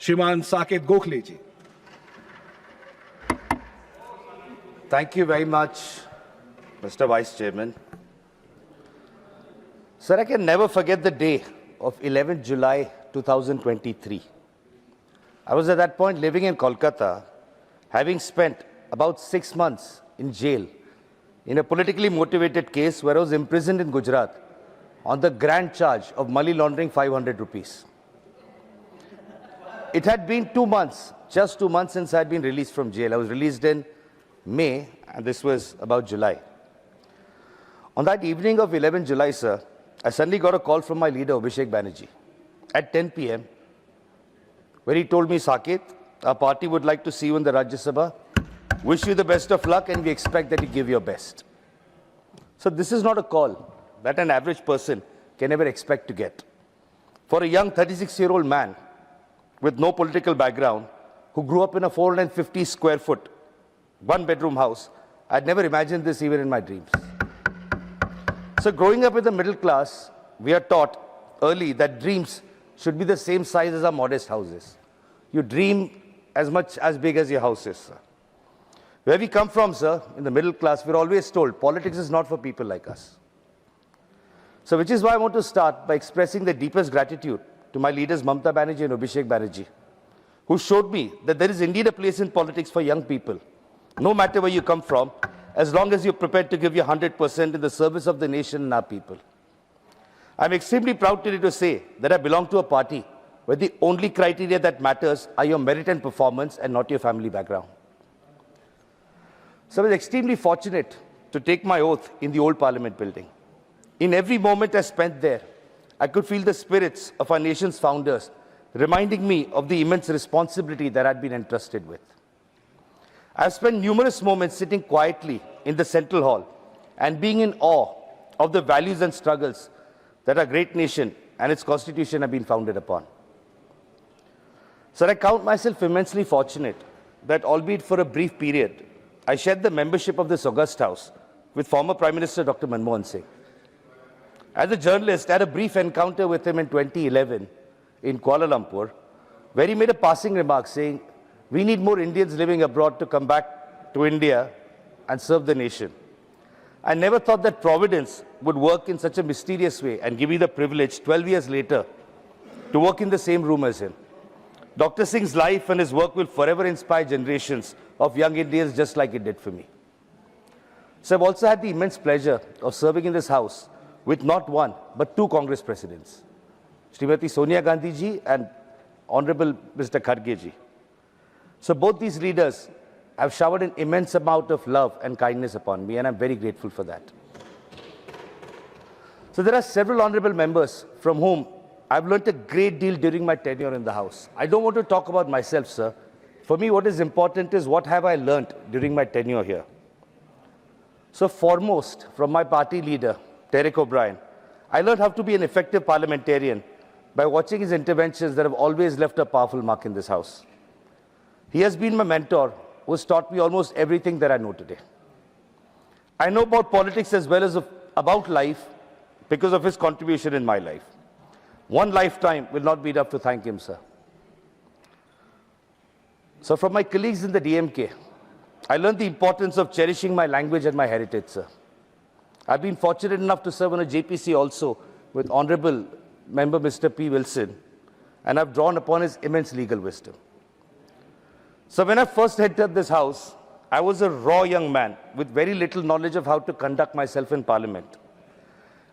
Shriman Saket Gokhale ji. Thank you very much, Mr. Vice Chairman. Sir, I can never forget the day of 11th July 2023. I was at that point living in Kolkata, having spent about 6 months in jail in a politically motivated case where I was imprisoned in Gujarat on the grand charge of money laundering 500 rupees. It had been 2 months, just 2 months since I had been released from jail. I was released in May, and this was about July. On that evening of 11th July, sir, I suddenly got a call from my leader, Abhishek Banerjee, at 10 p.m., where he told me, Saket, our party would like to see you in the Rajya Sabha. Wish you the best of luck, and we expect that you give your best. So this is not a call that an average person can ever expect to get. For a young 36-year-old man with no political background, who grew up in a 450 square foot, one-bedroom house, I'd never imagined this even in my dreams. So growing up in the middle class, we are taught early that dreams should be the same size as our modest houses. You dream as much as big as your house is, sir. Where we come from, sir, in the middle class, we're always told politics is not for people like us. So which is why I want to start by expressing the deepest gratitude to my leaders Mamata Banerjee and Abhishek Banerjee, who showed me that there is indeed a place in politics for young people, no matter where you come from, as long as you're prepared to give your 100% in the service of the nation and our people. I'm extremely proud today to say that I belong to a party where the only criteria that matters are your merit and performance and not your family background. So I was extremely fortunate to take my oath in the old Parliament building. In every moment I spent there, I could feel the spirits of our nation's founders reminding me of the immense responsibility that I'd been entrusted with. I've spent numerous moments sitting quietly in the Central Hall and being in awe of the values and struggles that our great nation and its constitution have been founded upon. Sir, I count myself immensely fortunate that, albeit for a brief period, I shared the membership of this august house with former Prime Minister Dr. Manmohan Singh. As a journalist, I had a brief encounter with him in 2011 in Kuala Lumpur, where he made a passing remark saying, we need more Indians living abroad to come back to India and serve the nation. I never thought that Providence would work in such a mysterious way and give me the privilege 12 years later to work in the same room as him. Dr. Singh's life and his work will forever inspire generations of young Indians just like it did for me. So I've also had the immense pleasure of serving in this house with not one, but two Congress presidents, Srimati Sonia Gandhi ji and Honorable Mr. Kharge ji. So both these leaders have showered an immense amount of love and kindness upon me, and I'm very grateful for that. So there are several honorable members from whom I've learnt a great deal during my tenure in the House. I don't want to talk about myself, sir. For me, what is important is what have I learnt during my tenure here. So foremost, from my party leader, Derek O'Brien, I learned how to be an effective parliamentarian by watching his interventions that have always left a powerful mark in this House. He has been my mentor, who has taught me almost everything that I know today. I know about politics as well as about life because of his contribution in my life. One lifetime will not be enough to thank him, sir. So from my colleagues in the DMK, I learned the importance of cherishing my language and my heritage, sir. I've been fortunate enough to serve on a JPC also with Honorable Member Mr. P. Wilson, and I've drawn upon his immense legal wisdom. So when I first entered this house, I was a raw young man with very little knowledge of how to conduct myself in Parliament.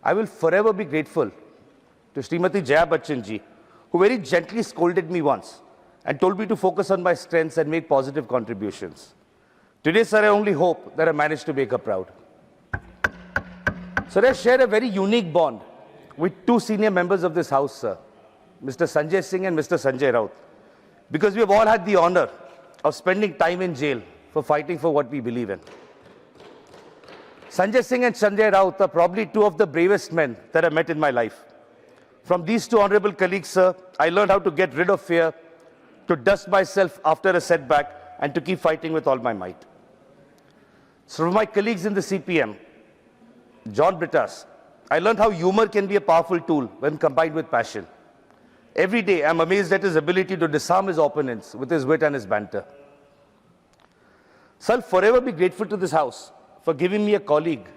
I will forever be grateful to Srimati Jaya Bachchan ji, who very gently scolded me once and told me to focus on my strengths and make positive contributions. Today, sir, I only hope that I managed to make her proud. So I share a very unique bond with two senior members of this house, sir, Mr. Sanjay Singh and Mr. Sanjay Raut, because we have all had the honor of spending time in jail for fighting for what we believe in. Sanjay Singh and Sanjay Raut are probably two of the bravest men that I met in my life. From these two honorable colleagues, sir, I learned how to get rid of fear, to dust myself after a setback, and to keep fighting with all my might. So from my colleagues in the CPM, John Brittas, I learned how humor can be a powerful tool when combined with passion. Every day, I'm amazed at his ability to disarm his opponents with his wit and his banter. So I'll forever be grateful to this house for giving me a colleague,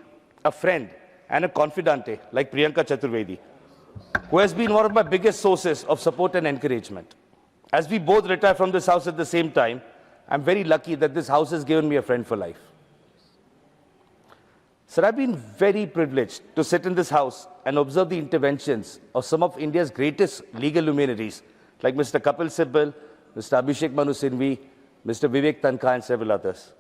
a friend, and a confidante like Priyanka Chaturvedi, who has been one of my biggest sources of support and encouragement. As we both retire from this house at the same time, I'm very lucky that this house has given me a friend for life. Sir, I've been very privileged to sit in this house and observe the interventions of some of India's greatest legal luminaries, like Mr. Kapil Sibal, Mr. Abhishek Manu Singhvi, Mr. Vivek Tankha, and several others.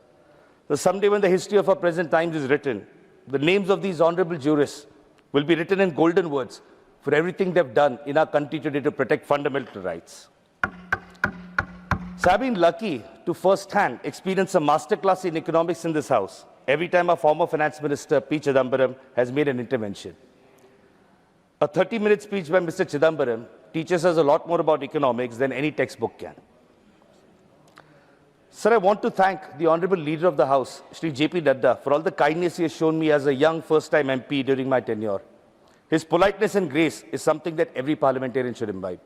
So someday when the history of our present times is written, the names of these honorable jurists will be written in golden words for everything they've done in our country today to protect fundamental rights. So I've been lucky to first-hand experience a masterclass in economics in this house every time our former finance minister, P. Chidambaram, has made an intervention. A 30-minute speech by Mr. Chidambaram teaches us a lot more about economics than any textbook can. Sir, I want to thank the Honorable Leader of the House, Shri J.P. Nadda, for all the kindness he has shown me as a young first-time MP during my tenure. His politeness and grace is something that every parliamentarian should imbibe.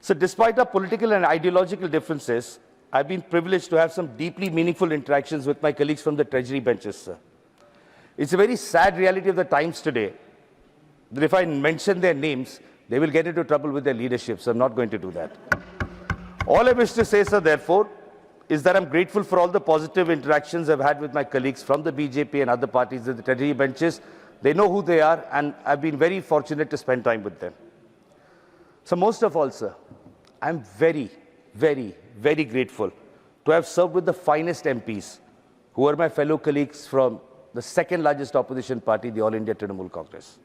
So despite our political and ideological differences, I've been privileged to have some deeply meaningful interactions with my colleagues from the Treasury benches, sir. It's a very sad reality of the times today that if I mention their names, they will get into trouble with their leadership, so I'm not going to do that. All I wish to say, sir, therefore, is that I'm grateful for all the positive interactions I've had with my colleagues from the BJP and other parties at the Treasury benches. They know who they are, and I've been very fortunate to spend time with them. So most of all, sir, I'm very, very, very grateful to have served with the finest MPs, who are my fellow colleagues from the second largest opposition party, the All India Trinamool Congress.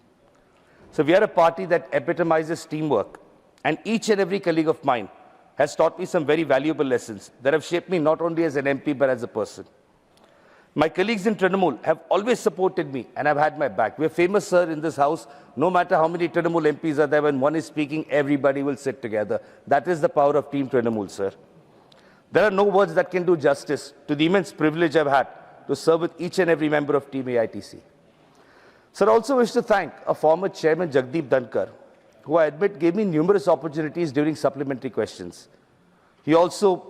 So we are a party that epitomizes teamwork, and each and every colleague of mine has taught me some very valuable lessons that have shaped me not only as an MP, but as a person. My colleagues in Trinamool have always supported me and have had my back. We're famous, sir, in this house. No matter how many Trinamool MPs are there, when one is speaking, everybody will sit together. That is the power of Team Trinamool, sir. There are no words that can do justice to the immense privilege I've had to serve with each and every member of Team AITC. Sir, I also wish to thank a former chairman, Jagdeep Dhankar, who I admit gave me numerous opportunities during supplementary questions. He also,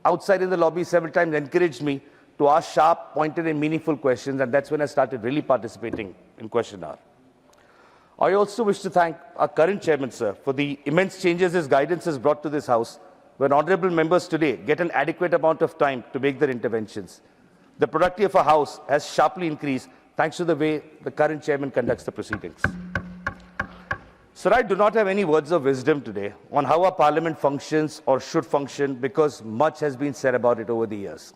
outside in the lobby several times, encouraged me to ask sharp, pointed and meaningful questions, and that's when I started really participating in Question Hour. I also wish to thank our current chairman, sir, for the immense changes his guidance has brought to this house, where honorable members today get an adequate amount of time to make their interventions. The productivity of our house has sharply increased thanks to the way the current chairman conducts the proceedings. Sir, I do not have any words of wisdom today on how our parliament functions or should function, because much has been said about it over the years.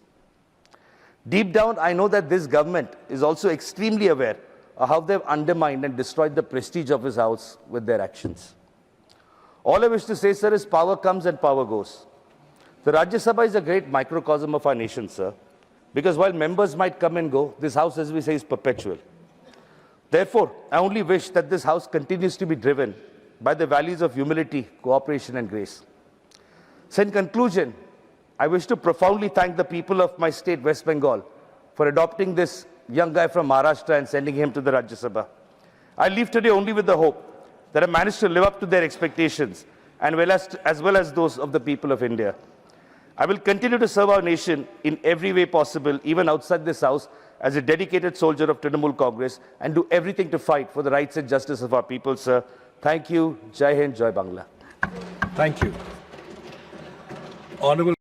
Deep down, I know that this government is also extremely aware of how they've undermined and destroyed the prestige of his house with their actions. All I wish to say, sir, is power comes and power goes. The Rajya Sabha is a great microcosm of our nation, sir, because while members might come and go, this house, as we say, is perpetual. Therefore, I only wish that this house continues to be driven by the values of humility, cooperation, and grace. So in conclusion, I wish to profoundly thank the people of my state, West Bengal, for adopting this young guy from Maharashtra and sending him to the Rajya Sabha. I leave today only with the hope that I managed to live up to their expectations, and as well as those of the people of India. I will continue to serve our nation in every way possible, even outside this house, as a dedicated soldier of Trinamool Congress, and do everything to fight for the rights and justice of our people, sir. Thank you. Jai Hind, Jai Bangla. Thank you. Honorable